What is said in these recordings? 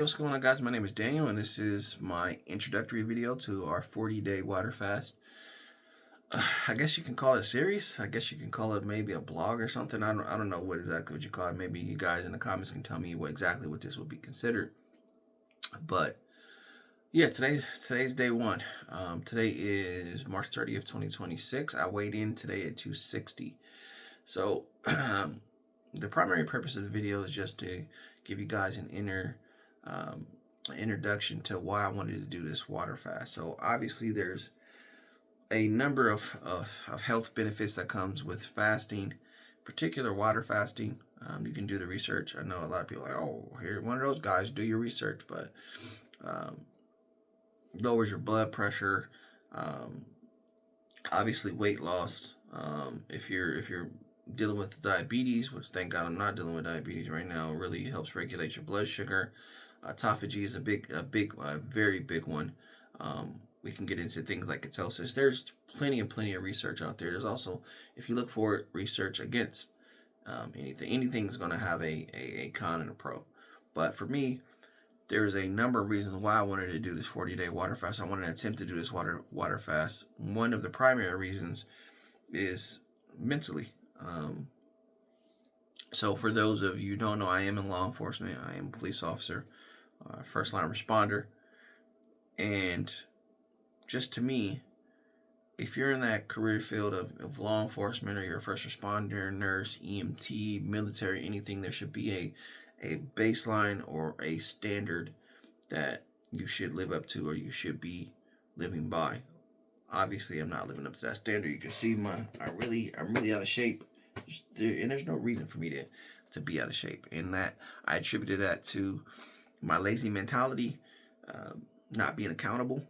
What's going on, guys? My name is Daniel, and this is my introductory video to our 40-day water fast. I guess you can call it a series. I guess you can call it maybe a blog or something. I don't know what you call it. Maybe you guys in the comments can tell me what this would be considered. But yeah, today's day one. Today is March 30th, 2026. I weighed in today at 260. So the primary purpose of the video is just to give you guys an introduction to why I wanted to do this water fast. So obviously there's a number of health benefits that comes with fasting, particular water fasting. You can do the research. I know a lot of people are like, oh, here, one of those guys, do your research, but lowers your blood pressure, obviously weight loss. If you're dealing with diabetes, which thank God I'm not dealing with diabetes right now, it really helps regulate your blood sugar. Autophagy is a very big one. We can get into things like ketosis. There's plenty of research out there. There's also, if you look for it, research against anything's going to have a con and a pro. But for me, there's a number of reasons why I wanted to do this 40-day water fast. I wanted to attempt to do this water fast. One of the primary reasons is mentally. So for those of you who don't know, I am in law enforcement. I am a police officer, first line responder. And just to me, if you're in that career field of law enforcement, or you're a first responder, nurse, EMT, military, anything, there should be a baseline or a standard that you should live up to, or you should be living by. Obviously, I'm not living up to that standard. You can see I'm really out of shape, and there's no reason for me to be out of shape. And that I attributed that to my lazy mentality, not being accountable,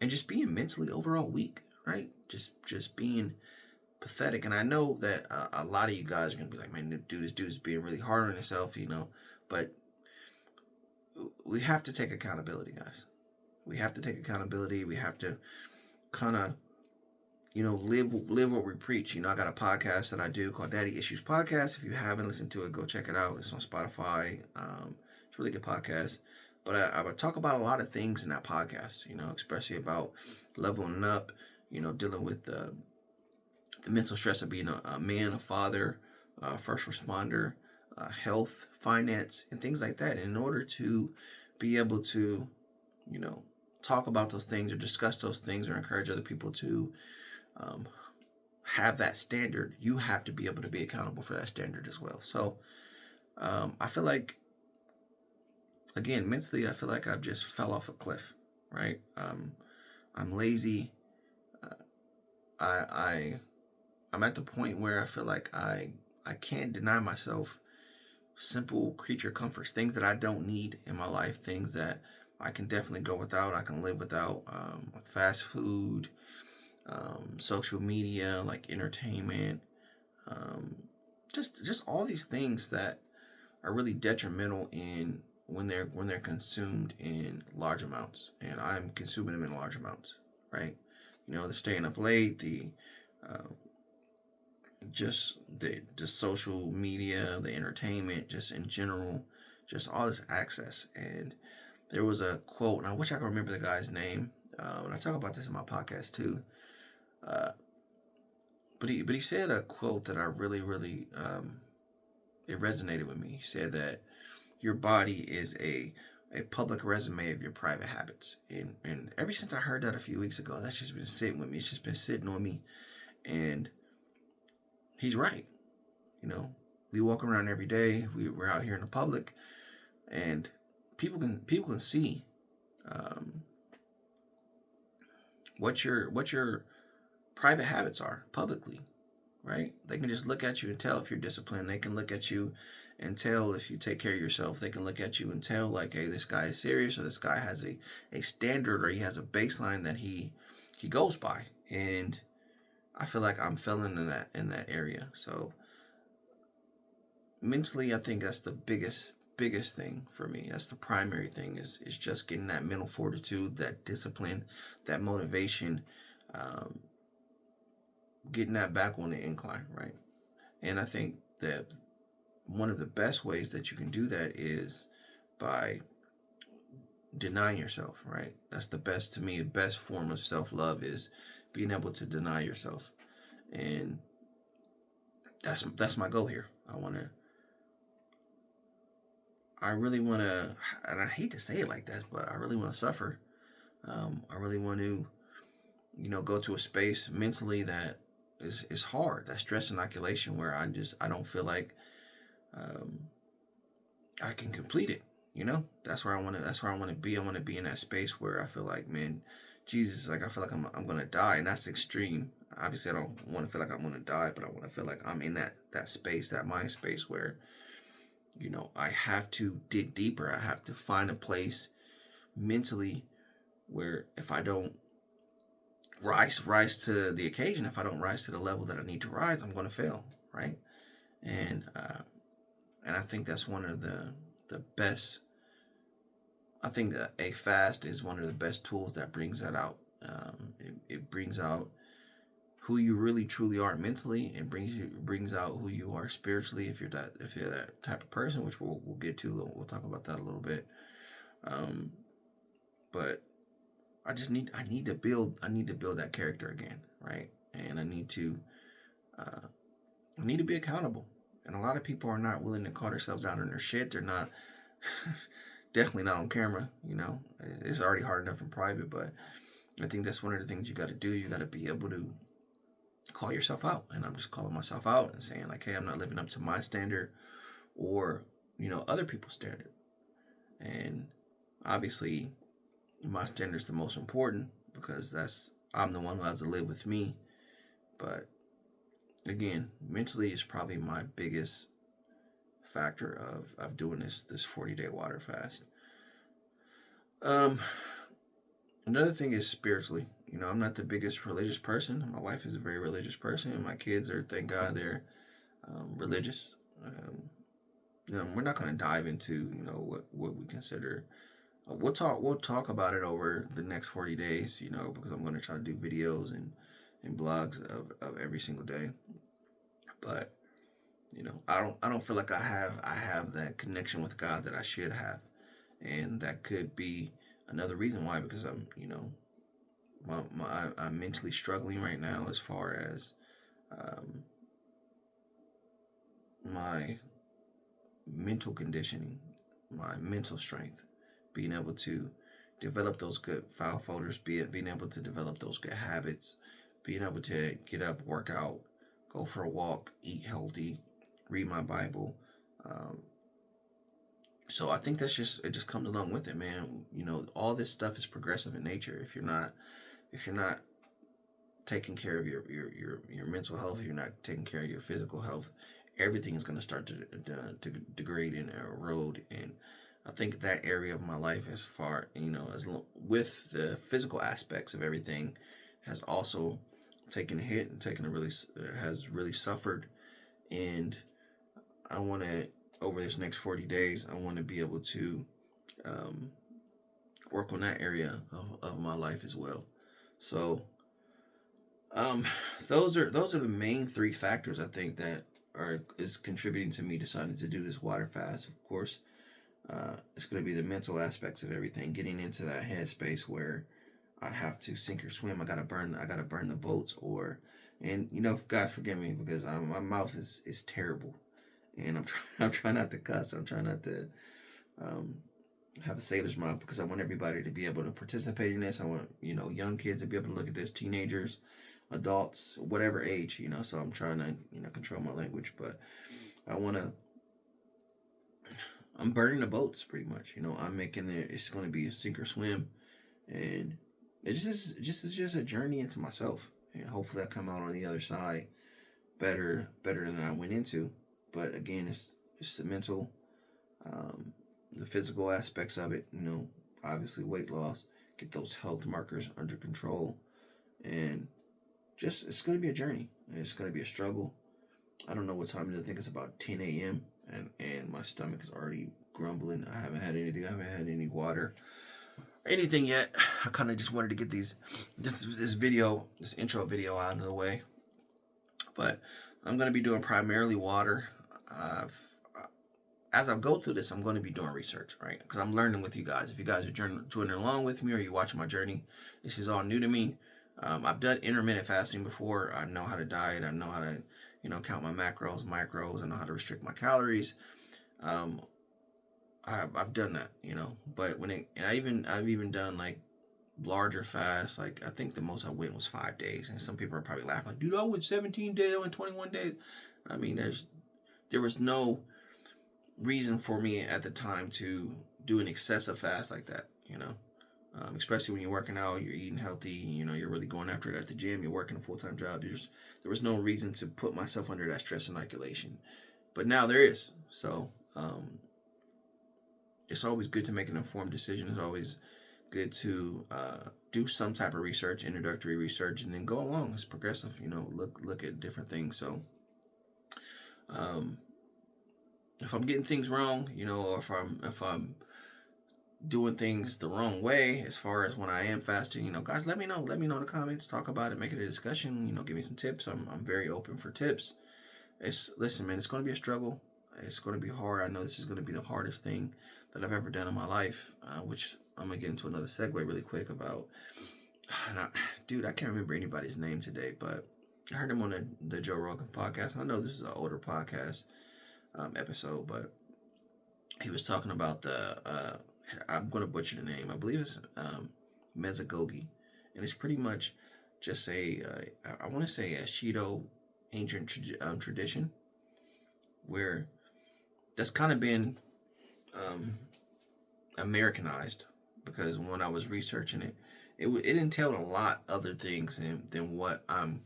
and just being mentally overall weak, right? Just being pathetic. And I know that a lot of you guys are gonna be like, man, this dude is being really hard on himself, But we have to take accountability, guys. We have to take accountability. We have to kind of, live what we preach. I got a podcast that I do called Daddy Issues Podcast. If you haven't listened to it, go check it out. It's on Spotify. It's a really good podcast. But I would talk about a lot of things in that podcast, especially about leveling up, dealing with the mental stress of being a man, a father, first responder, health, finance, and things like that. And in order to be able to, talk about those things or discuss those things or encourage other people to have that standard, you have to be able to be accountable for that standard as well. So I feel like, again, mentally, I feel like I've just fell off a cliff, right? I'm lazy. I'm at the point where I feel like I can't deny myself simple creature comforts, things that I don't need in my life, things that I can definitely go without, I can live without, like fast food, social media, like entertainment, just all these things that are really detrimental when they're consumed in large amounts, and I'm consuming them in large amounts, right? The staying up late, the social media, the entertainment, just in general, just all this access. And there was a quote, and I wish I could remember the guy's name. And I talk about this in my podcast too. But he said a quote that I really it resonated with me. He said that your body is a public resume of your private habits. And ever since I heard that a few weeks ago, that's just been sitting with me. It's just been sitting on me. And he's right. We walk around every day. We're out here in the public, and people can see what your private habits are publicly, right? They can just look at you and tell if you're disciplined. They can look at you and tell if you take care of yourself. They can look at you and tell, like, hey, this guy is serious, or this guy has a standard, or he has a baseline that he goes by. And I feel like I'm failing in that area. So mentally, I think that's the biggest thing for me. That's the primary thing, is just getting that mental fortitude, that discipline, that motivation, getting that back on the incline, right? And I think that one of the best ways that you can do that is by denying yourself, right? That's the best, to me, the best form of self-love is being able to deny yourself. And that's my goal here. I really want to, and I hate to say it like that, but I really want to suffer. I really want to, go to a space mentally that is hard, that stress inoculation, where I don't feel like um, I can complete it. That's where I want to. That's where I want to be. I want to be in that space where I feel like, man, Jesus, like I feel like I'm gonna die, and that's extreme. Obviously, I don't want to feel like I'm gonna die, but I want to feel like I'm in that space, that mind space where, I have to dig deeper. I have to find a place mentally where if I don't rise to the occasion, if I don't rise to the level that I need to rise, I'm going to fail, right? And I think that's one of the best. I think that a fast is one of the best tools that brings that out. It brings out who you really truly are mentally, and brings out who you are spiritually. If you're that type of person, which we'll get to, we'll talk about that a little bit. But I need to build that character again, right? And I need to be accountable. And a lot of people are not willing to call themselves out on their shit. They're not, definitely not on camera. It's already hard enough in private, but I think that's one of the things you got to do. You got to be able to call yourself out. And I'm just calling myself out and saying like, hey, I'm not living up to my standard or, other people's standard. And obviously my standard is the most important because I'm the one who has to live with me. But again, mentally is probably my biggest factor of doing this 40-day water fast. Another thing is spiritually. I'm not the biggest religious person. My wife is a very religious person, and my kids are, thank God, they're religious. We're not going to dive into what we consider. We'll talk about it over the next 40 days. Because I'm going to try to do videos and blogs of every single day. But I don't feel like I have that connection with God that I should have, and that could be another reason why, because I'm I'm mentally struggling right now as far as my mental conditioning, my mental strength, being able to develop those good file folders, being able to develop those good habits, being able to get up, work out, go for a walk, eat healthy, read my Bible. So I think it just comes along with it, man. All this stuff is progressive in nature. If you're not taking care of your mental health, if you're not taking care of your physical health, everything is going to start to degrade and erode. And I think that area of my life, as far with the physical aspects of everything, has also taken a hit and has really suffered. And I want to, over this next 40 days, I want to be able to work on that area of my life as well. So those are the main three factors I think that is contributing to me deciding to do this water fast. Of course, it's going to be the mental aspects of everything, getting into that headspace where I have to sink or swim. I gotta burn the boats, and God forgive me because my mouth is terrible, and I'm trying not to cuss. I'm trying not to have a sailor's mouth, because I want everybody to be able to participate in this. I want young kids to be able to look at this, teenagers, adults, whatever age, so I'm trying to control my language. But I'm burning the boats pretty much. I'm making it. It's going to be a sink or swim, and it's just a journey into myself, and hopefully I come out on the other side better than I went into. But again, it's the mental, the physical aspects of it. Obviously weight loss, get those health markers under control, and it's going to be a journey. It's going to be a struggle. I don't know what time it is. I think it's about 10 a.m. and my stomach is already grumbling. I haven't had anything. I haven't had any water, anything yet. I kind of just wanted to get this intro video out of the way. But I'm going to be doing primarily water. as I go through this, I'm going to be doing research, right? Because I'm learning with you guys. If you guys are joining along with me or you watching my journey, this is all new to me. I've done intermittent fasting before. I know how to diet. I know how to, count my macros, micros. I know how to restrict my calories. I've done that, But I've even done like larger fasts. Like I think the most I went was 5 days, and some people are probably laughing like, dude, I went 17 days, I went 21 days. I mean, there was no reason for me at the time to do an excessive fast like that, especially when you're working out, you're eating healthy, you're really going after it at the gym, you're working a full-time job. There was no reason to put myself under that stress inoculation, but now there is. So it's always good to make an informed decision. It's always good to do some type of research, introductory research, and then go along. It's progressive, look at different things. So if I'm getting things wrong, or if I'm doing things the wrong way as far as when I am fasting, guys, let me know in the comments, talk about it, make it a discussion, give me some tips. I'm very open for tips. Listen, man, it's going to be a struggle. It's going to be hard. I know this is going to be the hardest thing that I've ever done in my life, which I'm going to get into another segue really quick about. Dude, I can't remember anybody's name today, but I heard him on the Joe Rogan podcast. I know this is an older podcast episode, but he was talking about I'm going to butcher the name. I believe it's mesogogi, and it's pretty much just I want to say a Shido ancient tradition, where that's kind of been Americanized, because when I was researching it entailed a lot other things than what I'm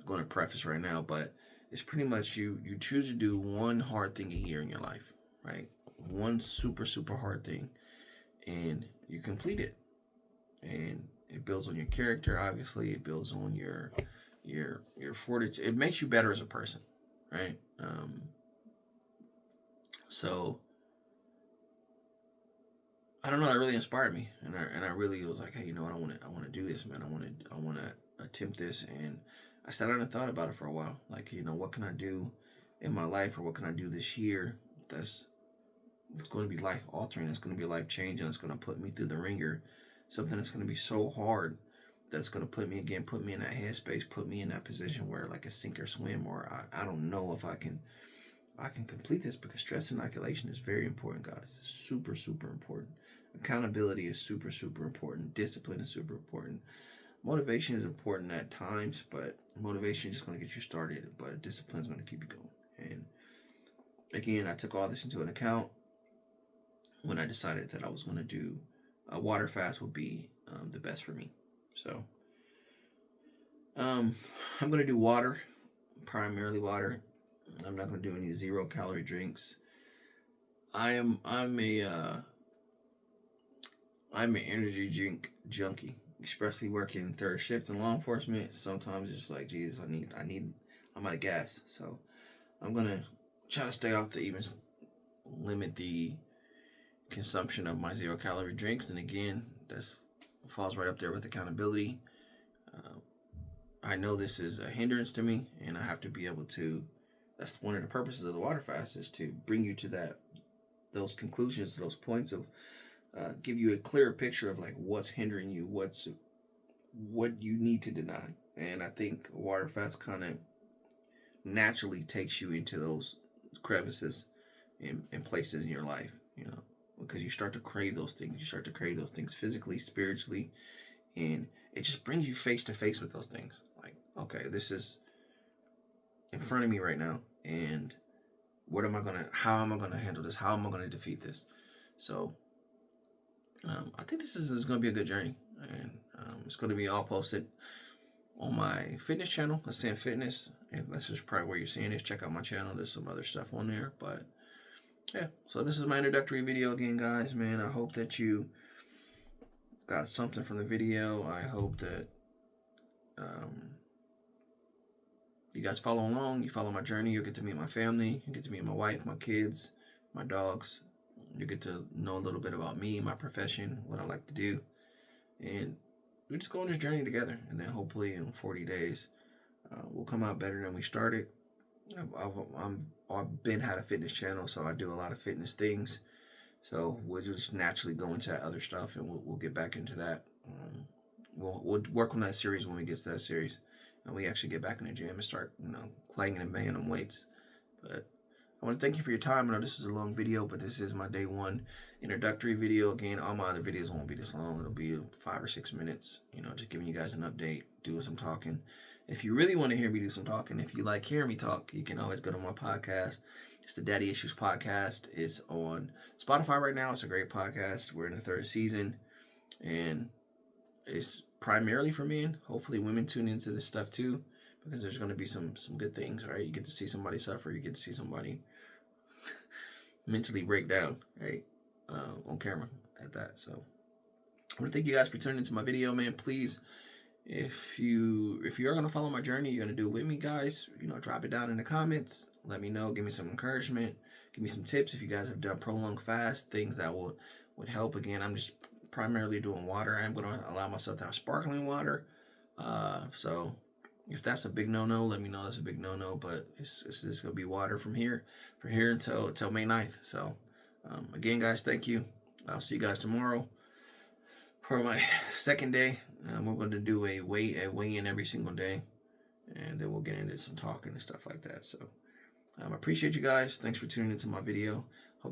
going to preface right now. But it's pretty much you choose to do one hard thing a year in your life, right? One super, super hard thing, and you complete it. And it builds on your character, obviously. It builds on your fortitude. It makes you better as a person, right? So I don't know, that really inspired me, and I really was like, hey, you know what, I want to do this, man. I want to attempt this. And I sat down and thought about it for a while, like, what can I do in my life, or what can I do this year it's going to be life altering, it's going to be life changing, it's going to put me through the ringer, something that's going to be so hard that's going to put me in that headspace, put me in that position where like a sink or swim, or I don't know if I can complete this, because stress inoculation is very important, guys. It's super, super important. Accountability is super, super important. Discipline is super important. Motivation is important at times, but motivation is just going to get you started, but discipline is going to keep you going. And again, I took all this into an account when I decided that I was going to do a water fast would be the best for me. So I'm going to do water, primarily water. I'm not going to do any 0-calorie drinks. I'm an energy drink junkie, especially working third shift in law enforcement. Sometimes it's just like, Jesus, I'm out of gas. So I'm going to try to stay off even limit the consumption of my 0-calorie drinks. And again, that's falls right up there with accountability. I know this is a hindrance to me, and I have to be able to. That's one of the purposes of the water fast, is to bring you to those conclusions, those points of give you a clearer picture of like what's hindering you, what you need to deny. And I think water fast kind of naturally takes you into those crevices and places in your life, because you start to crave those things. You start to crave those things physically, spiritually, and it just brings you face to face with those things. Like, okay, this is in front of me right now, and how am I gonna handle this? How am I gonna defeat this? So I think this is going to be a good journey, and it's going to be all posted on my fitness channel, ASC3ND Fitness. If that's just probably where you're seeing this, check out my channel. There's some other stuff on there, but yeah. So this is my introductory video again, guys. Man, I hope that you got something from the video. I hope that you guys follow along. You follow my journey. You'll get to meet my family. You get to meet my wife, my kids, my dogs. You get to know a little bit about me, my profession, what I like to do. And we just go on this journey together. And then hopefully in 40 days, we'll come out better than we started. I've been had a fitness channel, so I do a lot of fitness things. So we'll just naturally go into that other stuff, and we'll get back into that. We'll work on that series when we get to that series, and we actually get back in the gym and start clanging and banging them weights. But I want to thank you for your time. I know this is a long video, but this is my day one introductory video. Again, all my other videos won't be this long. It'll be 5 or 6 minutes, just giving you guys an update, doing some talking. If you really want to hear me do some talking, if you like hearing me talk, you can always go to my podcast. It's the Daddy Issues Podcast. It's on Spotify right now. It's a great podcast. We're in the 3rd season, and it's primarily for men. Hopefully women tune into this stuff too, because there's going to be some good things, right? You get to see somebody suffer. You get to see somebody mentally break down, right? On camera at that. So I want to thank you guys for tuning into my video, man. Please, if you are going to follow my journey, you're going to do it with me, guys, drop it down in the comments. Let me know. Give me some encouragement. Give me some tips if you guys have done prolonged fast, things that would help. Again, I'm just primarily doing water. I'm going to allow myself to have sparkling water. So if that's a big no-no, let me know that's a big no-no. But it's just going to be water from here until May 9th. So again, guys, thank you. I'll see you guys tomorrow for my 2nd day. We're going to do a weigh-in every single day, and then we'll get into some talking and stuff like that. So I appreciate you guys. Thanks for tuning into my video.